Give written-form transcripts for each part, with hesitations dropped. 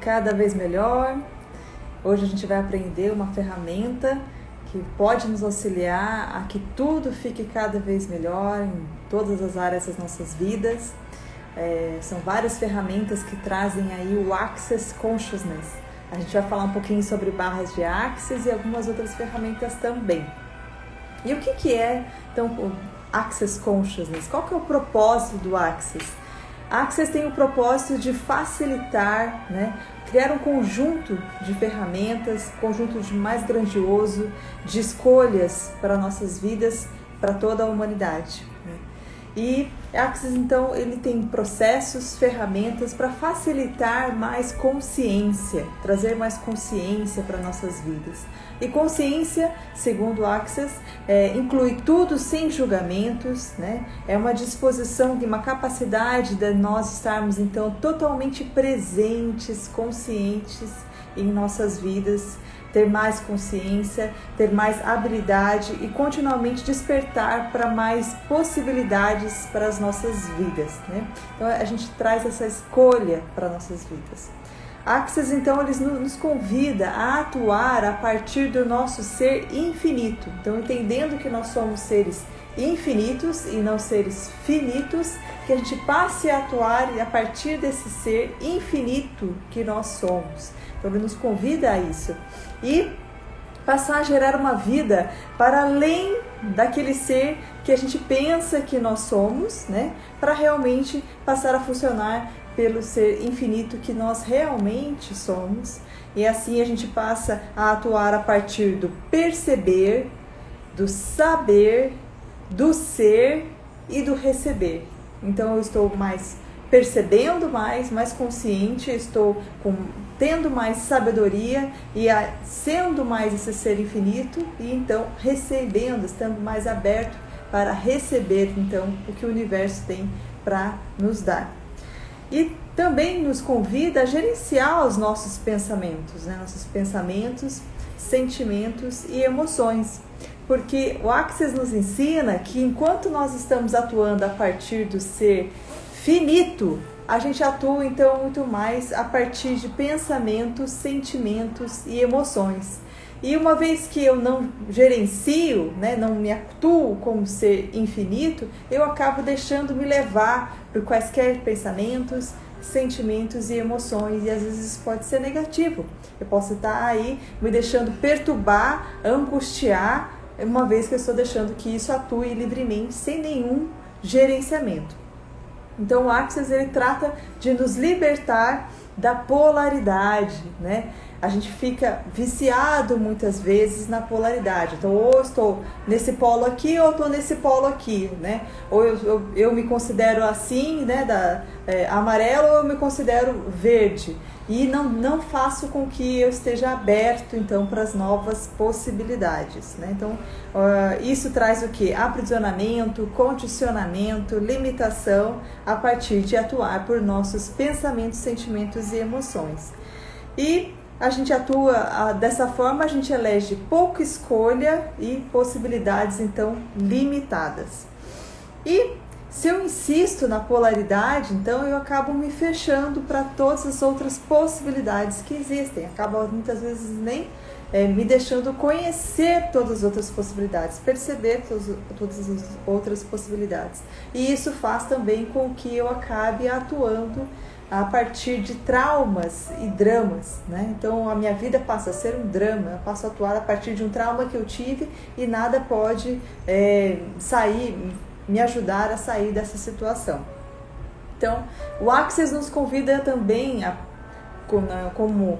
Cada vez melhor. Hoje a gente vai aprender uma ferramenta que pode nos auxiliar a que tudo fique cada vez melhor em todas as áreas das nossas vidas. São várias ferramentas que trazem aí o Access Consciousness. A gente vai falar um pouquinho sobre barras de Access e algumas outras ferramentas também. E o que é, então, o Access Consciousness? Qual que é o propósito do Access? A Access tem o propósito de facilitar, criar um conjunto de ferramentas, conjunto mais grandioso de escolhas para nossas vidas, para toda a humanidade. E a Access, então, ele tem processos, ferramentas para facilitar mais consciência, trazer mais consciência para nossas vidas. E consciência, segundo o Access, inclui tudo sem julgamentos, É uma disposição, uma capacidade de nós estarmos, então, totalmente presentes, conscientes em nossas vidas, ter mais consciência, ter mais habilidade e continuamente despertar para mais possibilidades para as nossas vidas, Então a gente traz essa escolha para nossas vidas. A Access, então, ele nos convida a atuar a partir do nosso ser infinito. Então, entendendo que nós somos seres infinitos e não seres finitos, que a gente passe a atuar a partir desse ser infinito que nós somos. Então, ele nos convida a isso. E passar a gerar uma vida para além daquele ser que a gente pensa que nós somos, Para realmente passar a funcionar pelo ser infinito que nós realmente somos. E assim a gente passa a atuar a partir do perceber, do saber, do ser e do receber. Então eu estou mais percebendo mais consciente, estou tendo mais sabedoria e sendo mais esse ser infinito e então recebendo, estando mais aberto para receber então o que o universo tem para nos dar. E também nos convida a gerenciar os nossos pensamentos, Nossos pensamentos, sentimentos e emoções. Porque o Access nos ensina que enquanto nós estamos atuando a partir do ser finito, a gente atua então muito mais a partir de pensamentos, sentimentos e emoções. E uma vez que eu não gerencio, não me atuo como ser infinito, eu acabo deixando me levar por quaisquer pensamentos, sentimentos e emoções. E às vezes isso pode ser negativo. Eu posso estar aí me deixando perturbar, angustiar, uma vez que eu estou deixando que isso atue livremente, sem nenhum gerenciamento. Então o Access, ele trata de nos libertar da polaridade, A gente fica viciado muitas vezes na polaridade. Então, ou eu estou nesse polo aqui, ou eu estou nesse polo aqui, Ou eu me considero assim, amarelo, ou eu me considero verde. E não faço com que eu esteja aberto, então, para as novas possibilidades, Então, isso traz o quê? Aprisionamento, condicionamento, limitação, a partir de atuar por nossos pensamentos, sentimentos e emoções. E a gente atua dessa forma, a gente elege pouca escolha e possibilidades, então, limitadas. E se eu insisto na polaridade, então eu acabo me fechando para todas as outras possibilidades que existem. Acabo muitas vezes nem me deixando conhecer todas as outras possibilidades, perceber todas as outras possibilidades. E isso faz também com que eu acabe atuando a partir de traumas e dramas, Então a minha vida passa a ser um drama, eu passo a atuar a partir de um trauma que eu tive e nada pode me ajudar a sair dessa situação. Então o Access nos convida também como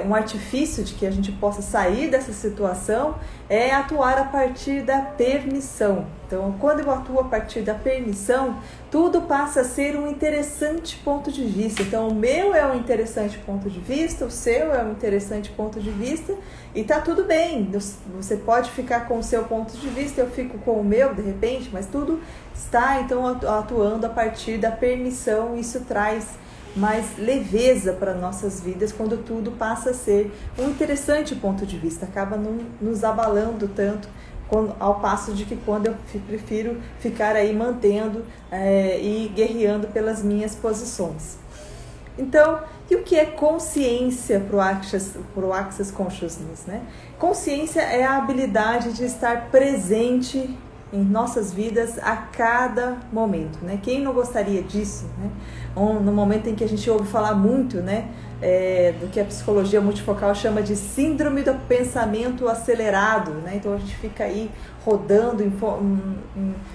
um artifício de que a gente possa sair dessa situação, é atuar a partir da permissão. Então, quando eu atuo a partir da permissão, tudo passa a ser um interessante ponto de vista. Então, o meu é um interessante ponto de vista, o seu é um interessante ponto de vista, e tá tudo bem. Você pode ficar com o seu ponto de vista, eu fico com o meu, de repente, mas tudo está, então, atuando a partir da permissão. Isso traz mais leveza para nossas vidas quando tudo passa a ser um interessante ponto de vista, acaba não nos abalando tanto, ao passo de que quando eu prefiro ficar aí mantendo e guerreando pelas minhas posições. Então, E o que é consciência para o Access Consciousness, né? Consciência é a habilidade de estar presente em nossas vidas a cada momento, né? Quem não gostaria disso, né? No momento em que a gente ouve falar muito, né? Do que a psicologia multifocal chama de síndrome do pensamento acelerado, né? Então a gente fica aí rodando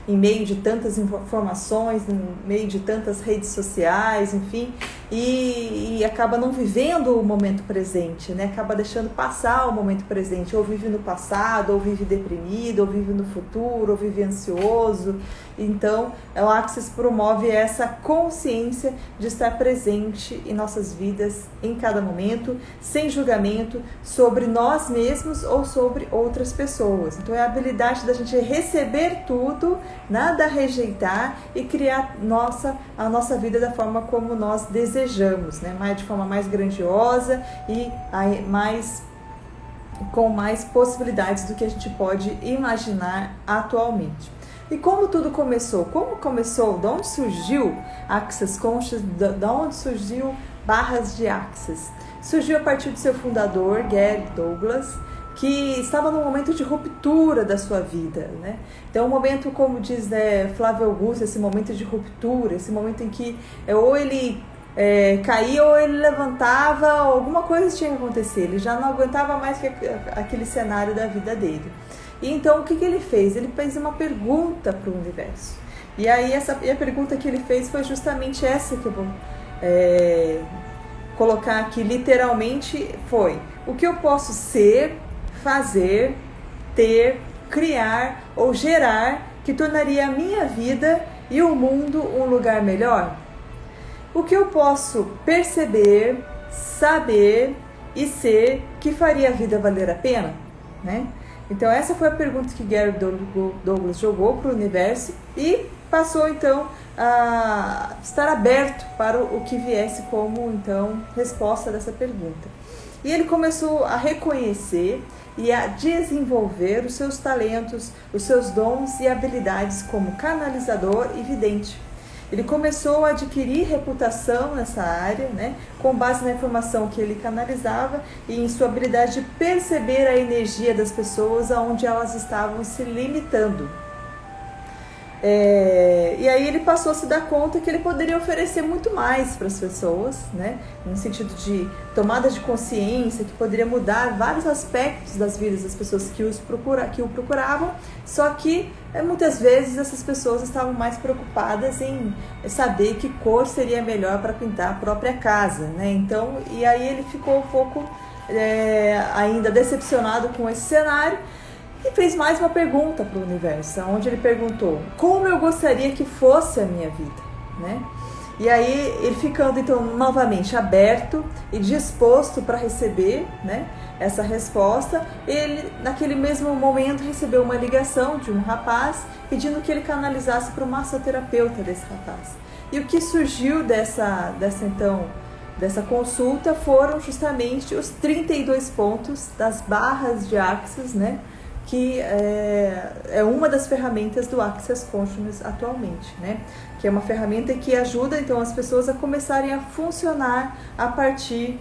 em meio de tantas informações, em meio de tantas redes sociais, enfim, e acaba não vivendo o momento presente, né? Acaba deixando passar o momento presente, ou vive no passado, ou vive deprimido, ou vive no futuro, ou vive ansioso. Então, o Access promove essa consciência de estar presente em nossas vidas, em cada momento, sem julgamento, sobre nós mesmos ou sobre outras pessoas. Então, é a habilidade da gente receber tudo, nada rejeitar e criar a nossa vida da forma como nós desejamos, né? De forma mais grandiosa e com mais possibilidades do que a gente pode imaginar atualmente. E como tudo começou? Como começou? De onde surgiu Access Conscious? De onde surgiu Barras de Access? Surgiu a partir do seu fundador, Gary Douglas, que estava num momento de ruptura da sua vida, né? Então, um momento, como diz Flávio Augusto, esse momento de ruptura, esse momento em que ou ele caía ou ele levantava, alguma coisa tinha que acontecer, ele já não aguentava mais aquele cenário da vida dele. E então, o que ele fez? Ele fez uma pergunta para o universo. E aí, a pergunta que ele fez foi justamente essa que eu vou colocar aqui, literalmente, foi: o que eu posso ser, fazer, ter, criar ou gerar que tornaria a minha vida e o mundo um lugar melhor? O que eu posso perceber, saber e ser que faria a vida valer a pena, né? Então essa foi a pergunta que Gary Douglas jogou para o universo e passou então a estar aberto para o que viesse como então resposta dessa pergunta. E ele começou a reconhecer e a desenvolver os seus talentos, os seus dons e habilidades como canalizador e vidente. Ele começou a adquirir reputação nessa área, né, com base na informação que ele canalizava e em sua habilidade de perceber a energia das pessoas aonde elas estavam se limitando. E aí ele passou a se dar conta que ele poderia oferecer muito mais para as pessoas, né? No sentido de tomada de consciência, que poderia mudar vários aspectos das vidas das pessoas que o procuravam, só que muitas vezes essas pessoas estavam mais preocupadas em saber que cor seria melhor para pintar a própria casa, né? Então, e aí ele ficou um pouco ainda decepcionado com esse cenário, e fez mais uma pergunta para o universo, onde ele perguntou: como eu gostaria que fosse a minha vida, né? E aí ele ficando então novamente aberto e disposto para receber, né, essa resposta, ele naquele mesmo momento recebeu uma ligação de um rapaz pedindo que ele canalizasse para o massoterapeuta desse rapaz. E o que surgiu dessa consulta foram justamente os 32 pontos das barras de Access, né? Que é uma das ferramentas do Access Consciousness atualmente, né? Que é uma ferramenta que ajuda então as pessoas a começarem a funcionar a partir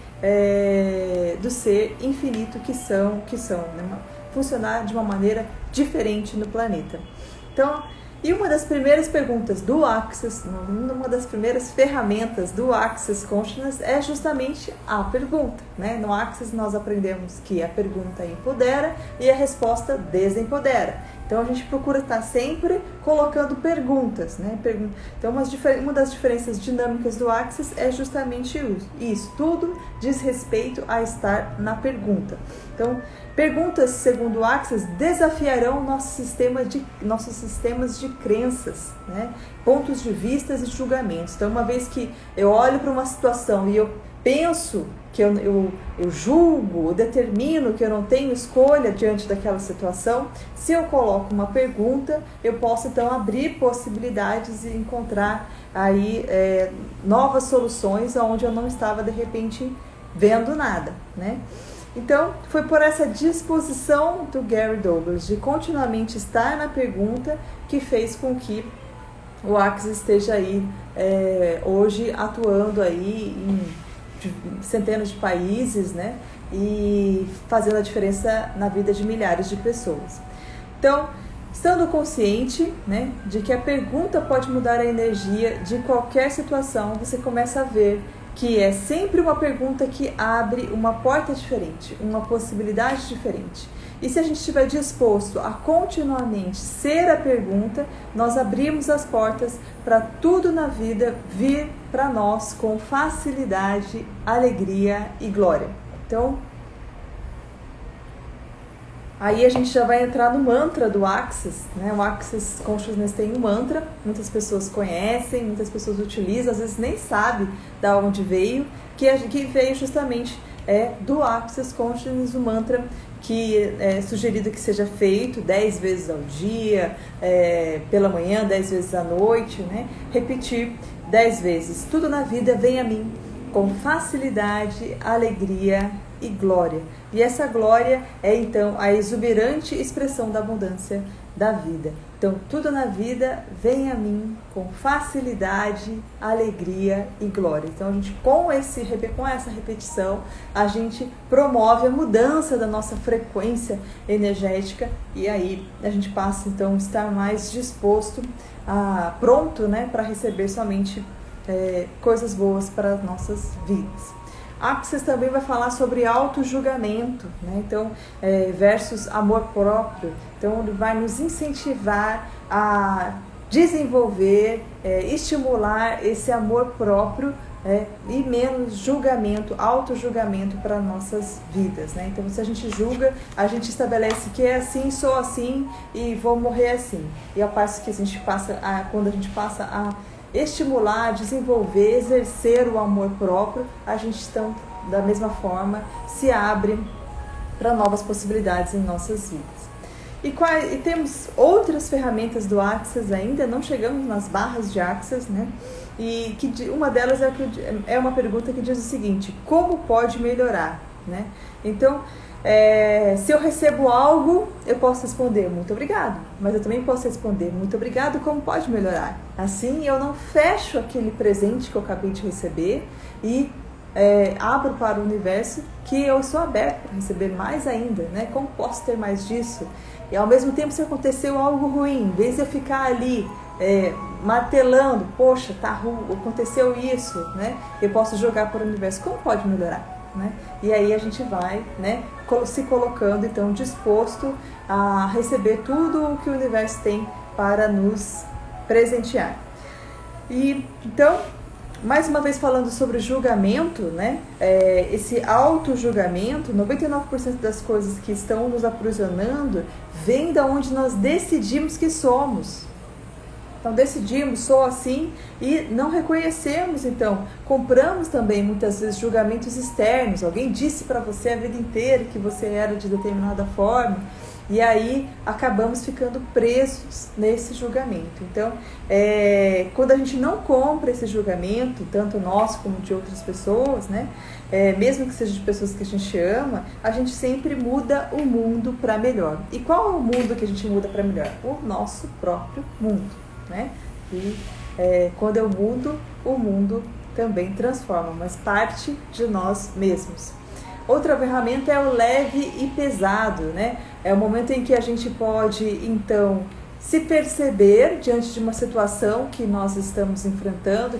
do ser infinito que são, né? Funcionar de uma maneira diferente no planeta. Então, e uma das primeiras perguntas do Access, uma das primeiras ferramentas do Access Consciousness é justamente a pergunta, né? No Access nós aprendemos que a pergunta empodera e a resposta desempodera. Então a gente procura estar sempre colocando perguntas, né? Então uma das diferenças dinâmicas do Access é justamente isso. Tudo diz respeito a estar na pergunta. Então, perguntas, segundo o Access, desafiarão nossos sistemas de crenças, né? Pontos de vista e julgamentos. Então, uma vez que eu olho para uma situação e eu penso que eu julgo, eu determino que eu não tenho escolha diante daquela situação, se eu coloco uma pergunta, eu posso então abrir possibilidades e encontrar aí novas soluções onde eu não estava de repente vendo nada, né? Então, foi por essa disposição do Gary Douglas de continuamente estar na pergunta que fez com que o Access esteja aí hoje atuando aí de centenas de países, né? E fazendo a diferença na vida de milhares de pessoas. Então, estando consciente, né, de que a pergunta pode mudar a energia de qualquer situação, você começa a ver que é sempre uma pergunta que abre uma porta diferente, uma possibilidade diferente. E se a gente estiver disposto a continuamente ser a pergunta, nós abrimos as portas para tudo na vida vir para nós com facilidade, alegria e glória. Então, aí a gente já vai entrar no mantra do Access, né? O Access Consciousness tem um mantra, muitas pessoas conhecem, muitas pessoas utilizam, às vezes nem sabem de onde veio, que veio justamente do Access Consciousness, o mantra que é sugerido que seja feito 10 vezes ao dia, pela manhã, 10 vezes à noite, né? Repetir 10 vezes. Tudo na vida vem a mim com facilidade, alegria e glória. E essa glória é então a exuberante expressão da abundância da vida. Então, tudo na vida vem a mim com facilidade, alegria e glória. Então, a gente com essa repetição, a gente promove a mudança da nossa frequência energética e aí a gente passa então a estar mais disposto, pronto, né, para receber somente coisas boas para as nossas vidas. Access também vai falar sobre auto-julgamento, né? Então, versus amor próprio. Então, ele vai nos incentivar a desenvolver, estimular esse amor próprio e menos julgamento, auto-julgamento para nossas vidas, né? Então, se a gente julga, a gente estabelece que é assim, sou assim e vou morrer assim. E ao passo que a gente quando a gente passa a estimular, desenvolver, exercer o amor próprio, a gente então, da mesma forma, se abre para novas possibilidades em nossas vidas. E temos outras ferramentas do Access ainda, não chegamos nas barras de Access, né? E uma delas é uma pergunta que diz o seguinte: como pode melhorar, né? Então, se eu recebo algo, eu posso responder muito obrigado, mas eu também posso responder muito obrigado, como pode melhorar? Assim eu não fecho aquele presente que eu acabei de receber e abro para o universo que eu sou aberto para receber mais ainda, né? Como posso ter mais disso? E ao mesmo tempo, se aconteceu algo ruim, em vez de eu ficar ali martelando, poxa, tá ruim, aconteceu isso, né? Eu posso jogar para o universo, como pode melhorar? Né? E aí a gente vai, né, se colocando então disposto a receber tudo o que o universo tem para nos presentear. E então, mais uma vez falando sobre julgamento, né, esse auto-julgamento, 99% das coisas que estão nos aprisionando vem da onde nós decidimos que somos. Então decidimos, sou assim, e não reconhecemos, então compramos também muitas vezes julgamentos externos. Alguém disse para você a vida inteira que você era de determinada forma e aí acabamos ficando presos nesse julgamento. Então, quando a gente não compra esse julgamento, tanto nosso como de outras pessoas, né, mesmo que seja de pessoas que a gente ama, a gente sempre muda o mundo para melhor. E qual é o mundo que a gente muda para melhor? O nosso próprio mundo. Né? E quando eu mudo, o mundo também transforma, mas parte de nós mesmos. Outra ferramenta é o leve e pesado, né? É o momento em que a gente pode, então, se perceber diante de uma situação que nós estamos enfrentando,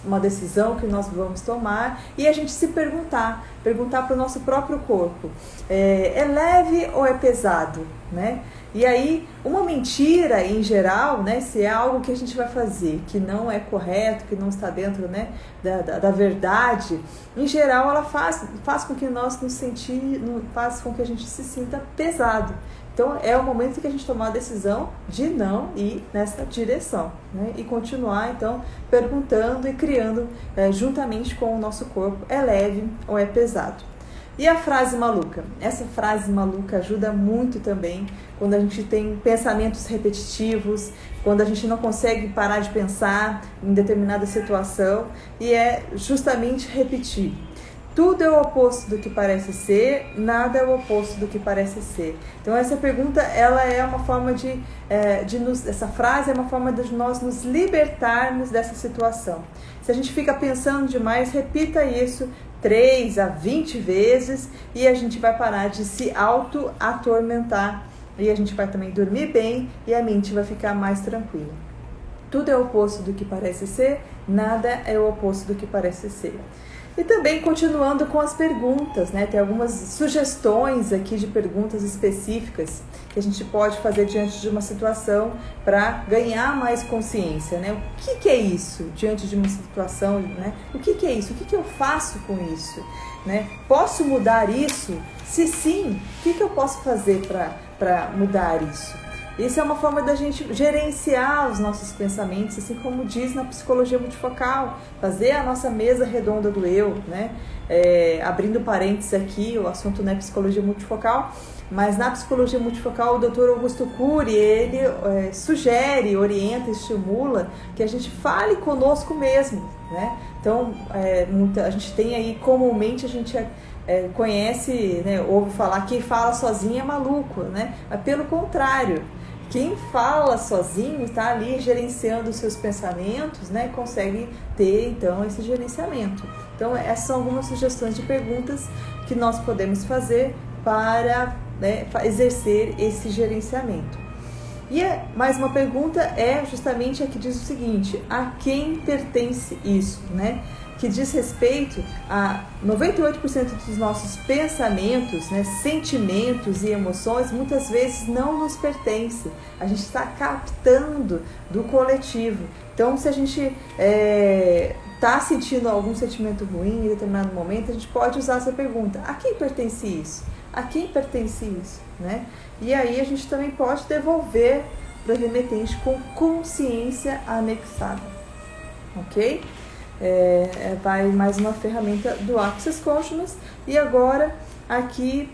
uma decisão que nós vamos tomar, e a gente se perguntar para o nosso próprio corpo, é leve ou é pesado, né? E aí, uma mentira em geral, né, se é algo que a gente vai fazer que não é correto, que não está dentro, né, da verdade, em geral ela faz com que faz com que a gente se sinta pesado. Então é o momento que a gente tomar a decisão de não ir nessa direção, né, e continuar então perguntando e criando juntamente com o nosso corpo, é leve ou é pesado. E a frase maluca? Essa frase maluca ajuda muito também quando a gente tem pensamentos repetitivos, quando a gente não consegue parar de pensar em determinada situação, e é justamente repetir. Tudo é o oposto do que parece ser, nada é o oposto do que parece ser. Então essa pergunta, ela é uma forma essa frase é uma forma de nós nos libertarmos dessa situação. Se a gente fica pensando demais, repita isso 3 a 20 vezes e a gente vai parar de se auto-atormentar. E a gente vai também dormir bem e a mente vai ficar mais tranquila. Tudo é o oposto do que parece ser, nada é o oposto do que parece ser. E também continuando com as perguntas, né? Tem algumas sugestões aqui de perguntas específicas que a gente pode fazer diante de uma situação para ganhar mais consciência, né? O que é isso diante de uma situação, né? O que é isso? O que eu faço com isso? Né? Posso mudar isso? Se sim, o que eu posso fazer para mudar isso? Isso é uma forma da gente gerenciar os nossos pensamentos, assim como diz na psicologia multifocal, fazer a nossa mesa redonda do eu, né? Abrindo parênteses aqui, o assunto não é psicologia multifocal, mas na psicologia multifocal o Dr. Augusto Cury, ele sugere, orienta, estimula que a gente fale conosco mesmo, né? Então, a gente tem aí, comumente a gente conhece, né, ouve falar, quem fala sozinho é maluco, né? Mas pelo contrário, quem fala sozinho está ali gerenciando os seus pensamentos, né? Consegue ter então esse gerenciamento. Então essas são algumas sugestões de perguntas que nós podemos fazer para, né, exercer esse gerenciamento. E mais uma pergunta é justamente a que diz o seguinte: a quem pertence isso, né? Que diz respeito a 98% dos nossos pensamentos, né, sentimentos e emoções, muitas vezes não nos pertence. A gente está captando do coletivo. Então, se a gente está sentindo algum sentimento ruim em determinado momento, a gente pode usar essa pergunta: a quem pertence isso? A quem pertence isso? Né? E aí a gente também pode devolver para o remetente com consciência anexada. Ok? Vai mais uma ferramenta do Access Consciousness. E agora aqui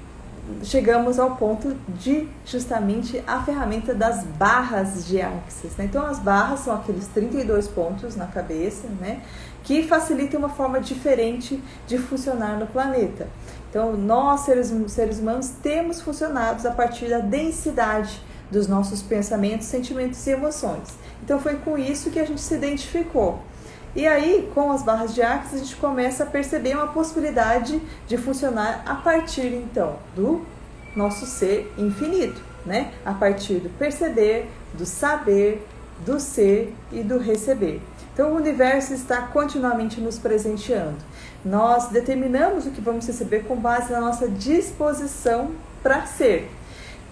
chegamos ao ponto de justamente a ferramenta das barras de Access, né? Então as barras são aqueles 32 pontos na cabeça, né, que facilitam uma forma diferente de funcionar no planeta. Então nós seres humanos temos funcionado a partir da densidade dos nossos pensamentos, sentimentos e emoções. Então foi com isso que a gente se identificou. E aí, com as barras de Access, a gente começa a perceber uma possibilidade de funcionar a partir, então, do nosso ser infinito, né? A partir do perceber, do saber, do ser e do receber. Então, o universo está continuamente nos presenteando. Nós determinamos o que vamos receber com base na nossa disposição para ser.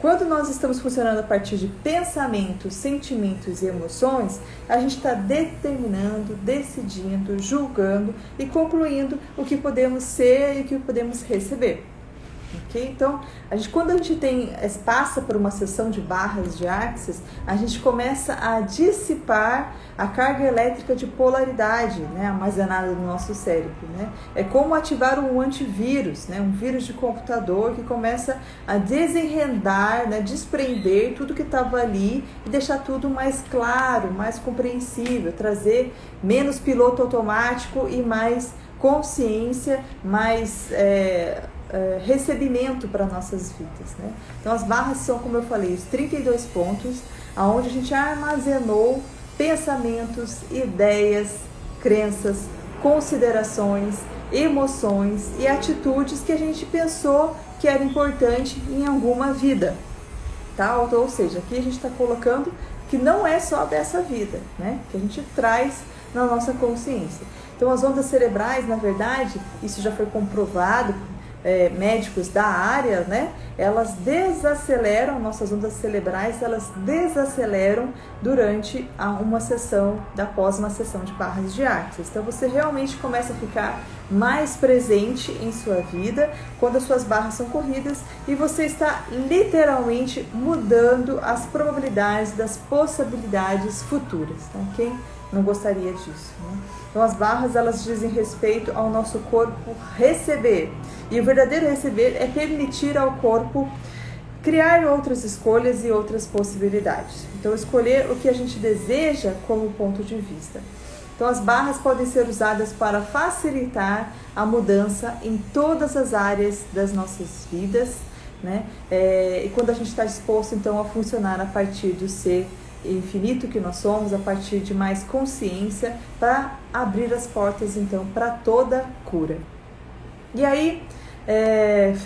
Quando nós estamos funcionando a partir de pensamentos, sentimentos e emoções, a gente está determinando, decidindo, julgando e concluindo o que podemos ser e o que podemos receber. Okay? Então, quando a gente passa por uma sessão de barras de Access, a gente começa a dissipar a carga elétrica de polaridade, né, armazenada no nosso cérebro. Né? É como ativar um antivírus, né, um vírus de computador que começa a desenredar, né, desprender tudo que estava ali e deixar tudo mais claro, mais compreensível, trazer menos piloto automático e mais consciência, mais recebimento para nossas vidas, né? Então as barras são, como eu falei, os 32 pontos onde a gente armazenou pensamentos, ideias, crenças, considerações, emoções e atitudes que a gente pensou que era importante em alguma vida, tá? Ou seja, aqui a gente está colocando que não é só dessa vida, né? Que a gente traz na nossa consciência. Então as ondas cerebrais, na verdade, isso já foi comprovado, médicos da área, né? Elas desaceleram, nossas ondas cerebrais, elas desaceleram durante uma sessão, após uma sessão de barras de Access. Então você realmente começa a ficar mais presente em sua vida quando as suas barras são corridas e você está literalmente mudando as probabilidades das possibilidades futuras, tá? Quem não gostaria disso, né? Então as barras, elas dizem respeito ao nosso corpo receber. E o verdadeiro receber é permitir ao corpo criar outras escolhas e outras possibilidades. Então escolher o que a gente deseja como ponto de vista. Então as barras podem ser usadas para facilitar a mudança em todas as áreas das nossas vidas, né? E quando a gente está disposto então a funcionar a partir do ser infinito que nós somos, a partir de mais consciência, para abrir as portas então para toda cura. E aí,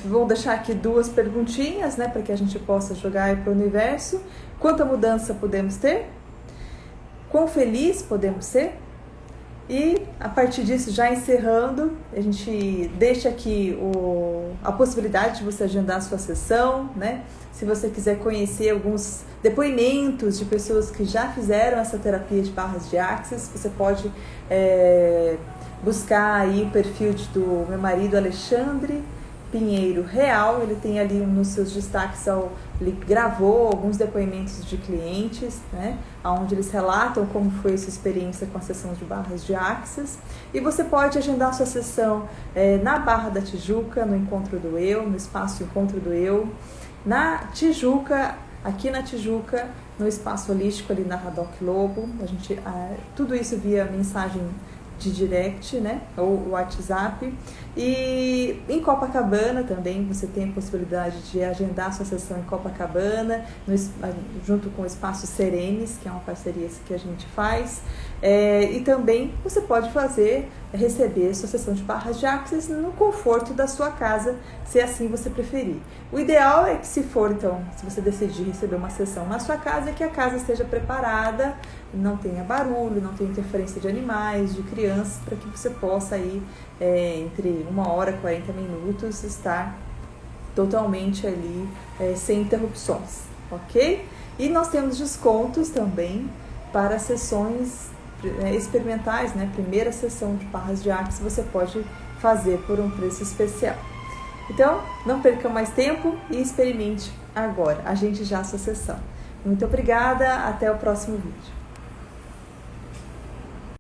vou deixar aqui 2 perguntinhas, né, para que a gente possa jogar para o universo. Quanta mudança podemos ter? Quão feliz podemos ser? E a partir disso, já encerrando, a gente deixa aqui a possibilidade de você agendar a sua sessão, né? Se você quiser conhecer alguns depoimentos de pessoas que já fizeram essa terapia de barras de Axis, você pode buscar aí o perfil do meu marido Alexandre Pinheiro Real. Ele tem ali nos seus destaques, ele gravou alguns depoimentos de clientes, né, onde eles relatam como foi a sua experiência com a sessão de barras de Axis. E você pode agendar a sua sessão na Barra da Tijuca, no Encontro do Eu, no espaço Encontro do Eu, na Tijuca, aqui na Tijuca, no espaço holístico ali na Radoc Lobo. Tudo isso via mensagem de direct, né, ou WhatsApp. E em Copacabana também você tem a possibilidade de agendar a sua sessão em Copacabana, junto com o Espaço Serenes, que é uma parceria que a gente faz. E também você pode receber sua sessão de barras de Axis no conforto da sua casa, se assim você preferir. O ideal é que se você decidir receber uma sessão na sua casa, é que a casa esteja preparada, não tenha barulho, não tenha interferência de animais, de crianças, para que você possa aí, entre 1 hora e 40 minutos, estar totalmente ali, sem interrupções, ok? E nós temos descontos também para sessões experimentais, né? Primeira sessão de barras de Axis você pode fazer por um preço especial. Então, não perca mais tempo e experimente agora. Agende já a sua sessão. Muito obrigada, até o próximo vídeo.